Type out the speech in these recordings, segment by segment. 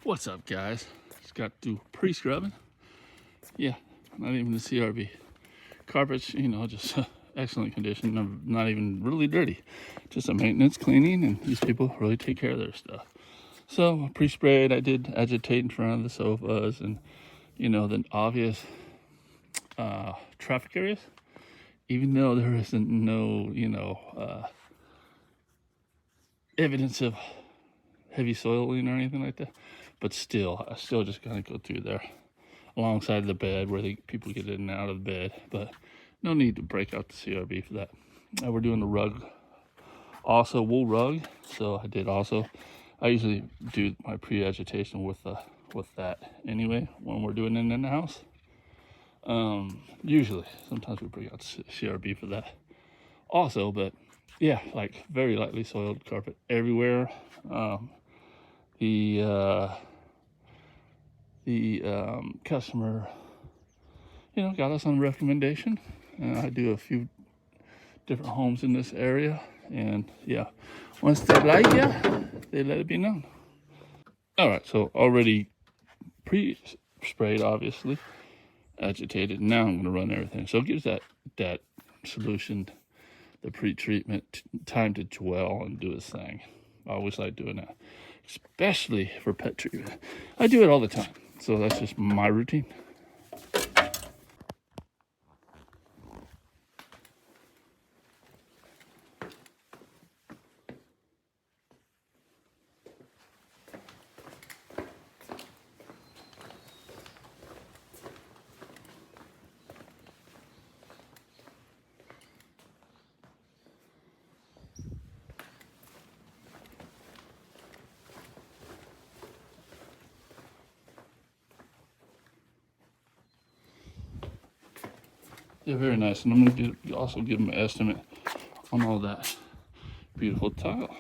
What's up, guys? Just got to pre-scrubbing. Yeah, not even the CRB. Carpets, just excellent condition. Not even really dirty. Just a maintenance cleaning, and these people really take care of their stuff. So, pre-sprayed, I did agitate in front of the sofas and, the obvious traffic areas. Even though there isn't no, evidence of heavy soiling or anything like that. But still, I still just gotta go through there alongside the bed where people get in and out of the bed. But no need to break out the CRB for that. We're doing the rug, also wool rug. So I usually do my pre-agitation with that anyway when we're doing it in the house. Usually, sometimes we bring out CRB for that also, but yeah, like very lightly soiled carpet everywhere. The customer, got us on recommendation. I do a few different homes in this area, and yeah, once they like you, they let it be known. All right, so already pre-sprayed, obviously, agitated. Now I'm going to run everything. So it gives that solution, the pre-treatment, time to dwell and do its thing. I always like doing that, especially for pet treatment. I do it all the time, so that's just my routine. Yeah, very nice. And I'm going to also give them an estimate on all that beautiful tile.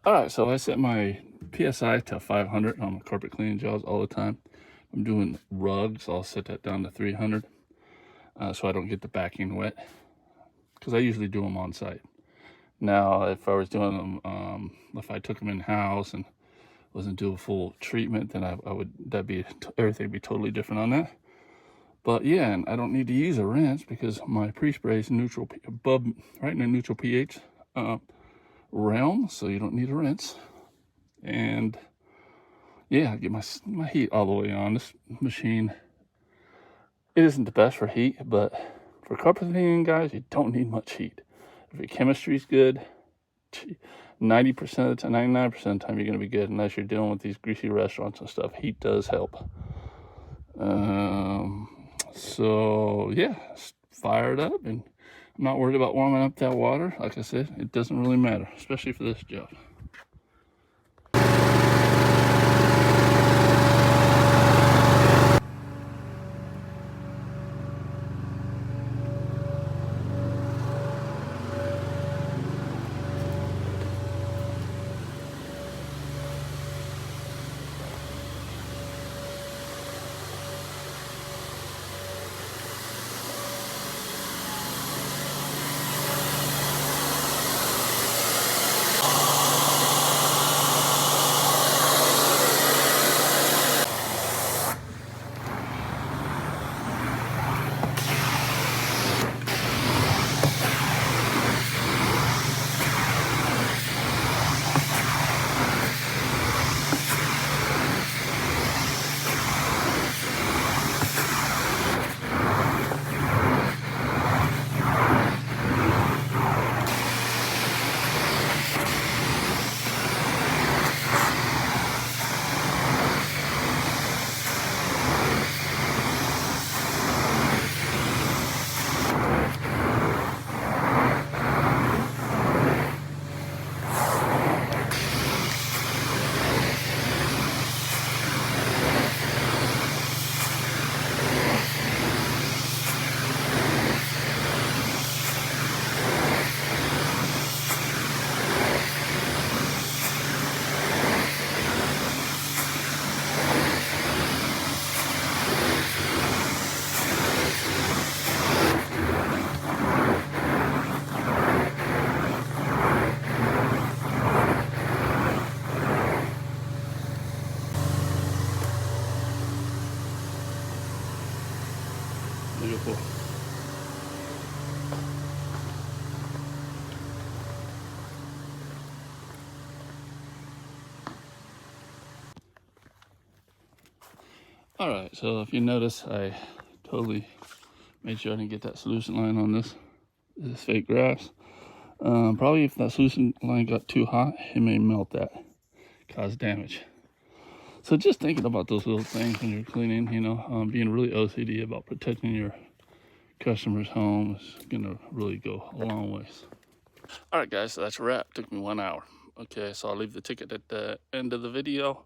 All right, so I set my PSI to 500 on my carpet cleaning gels all the time. I'm doing rugs, I'll set that down to 300 so I don't get the backing wet, because I usually do them on site. Now, if I was doing them, if I took them in-house and wasn't doing full treatment, then everything would be totally different on that. But yeah, and I don't need to use a rinse because my pre-spray is neutral, right in the neutral pH realm, so you don't need a rinse. And yeah, I get my heat all the way on. This machine, it isn't the best for heat, but for carpet cleaning, guys, you don't need much heat. If your chemistry's good, 90% of the time, 99% of the time, you're going to be good, unless you're dealing with these greasy restaurants and stuff. Heat does help. So yeah, fire it up, and I'm not worried about warming up that water. Like I said, it doesn't really matter, especially for this job. beautiful. All right, so if you notice, I totally made sure I didn't get that solution line on this. This is fake grass. Probably if that solution line got too hot, it may melt that, cause damage. So just thinking about those little things when you're cleaning, you know, being really OCD about protecting your customer's home is gonna really go a long ways. All right, guys, so that's a wrap. Took me 1 hour. Okay, so I'll leave the ticket at the end of the video.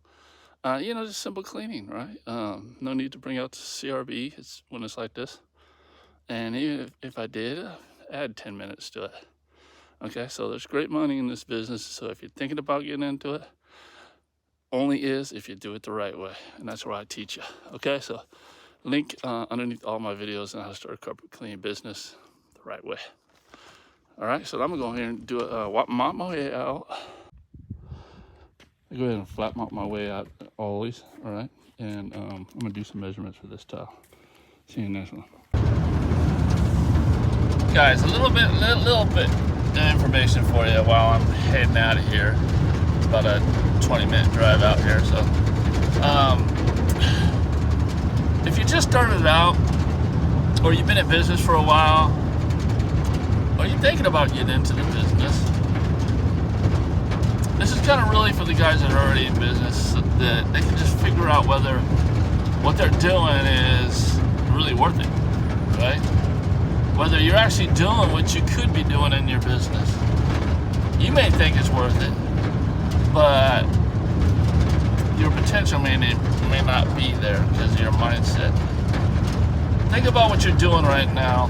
You know, just simple cleaning, right? No need to bring out the CRB when it's like this. And even if I did, add 10 minutes to it. Okay, so there's great money in this business. So if you're thinking about getting into it, only is if you do it the right way. And that's where I teach you. Okay, so link underneath all my videos on how to start a carpet cleaning business the right way. All right, so I'm gonna go here and do it, mop my way out. I go ahead and flat mop my way out always, all right? And I'm gonna do some measurements for this tile. See you in the next one. Guys, a little bit of information for you while I'm heading out of here. It's about a 20-minute drive out here, so. If you just started out, or you've been in business for a while, or you're thinking about getting into the business, this is kind of really for the guys that are already in business, so that they can just figure out whether what they're doing is really worth it, right? Whether you're actually doing what you could be doing in your business. You may think it's worth it, but your potential may not be there because of your mindset. Think about what you're doing right now,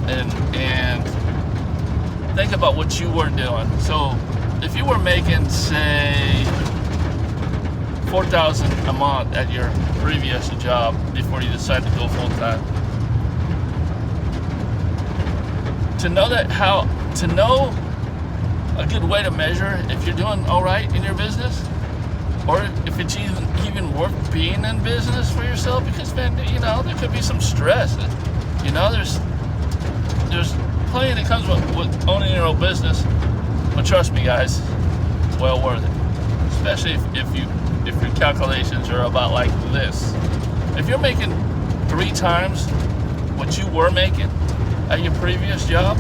and think about what you were doing. So if you were making, say, $4,000 a month at your previous job before you decided to go full time, to know a good way to measure if you're doing all right in your business, or if it's even worth being in business for yourself, because, man, you know, there could be some stress. You know, there's plenty that comes with owning your own business. But trust me, guys, it's well worth it. Especially if your calculations are about like this. If you're making 3 times what you were making at your previous job,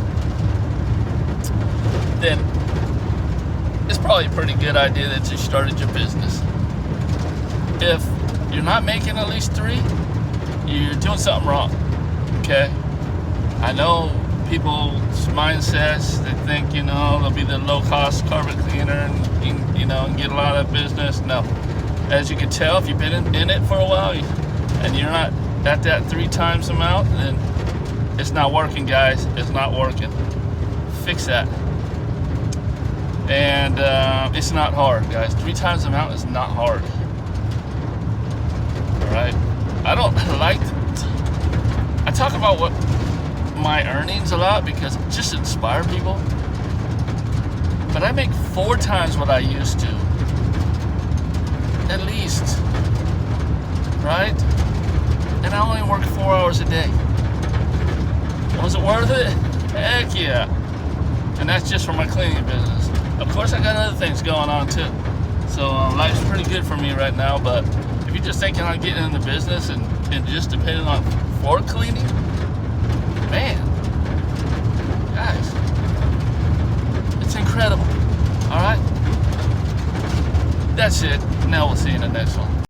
then it's probably a pretty good idea that you started your business. If you're not making at least 3, you're doing something wrong. Okay? I know people's mindsets, they think, you know, they'll be the low-cost carpet cleaner and you know, and get a lot of business. No. As you can tell, if you've been in it for a while and you're not at that 3 times amount, then it's not working, guys. It's not working. Fix that. And it's not hard, guys. 3 times the amount is not hard. All right? I talk about what my earnings a lot because it just inspire people. But I make 4 times what I used to. At least. Right? And I only work 4 hours a day. Was it worth it? Heck yeah. And that's just for my cleaning business. Of course, I got other things going on too. So life's pretty good for me right now. But if you're just thinking on getting in the business and just depending on floor cleaning, man, guys, it's incredible. All right, that's it. Now we'll see you in the next one.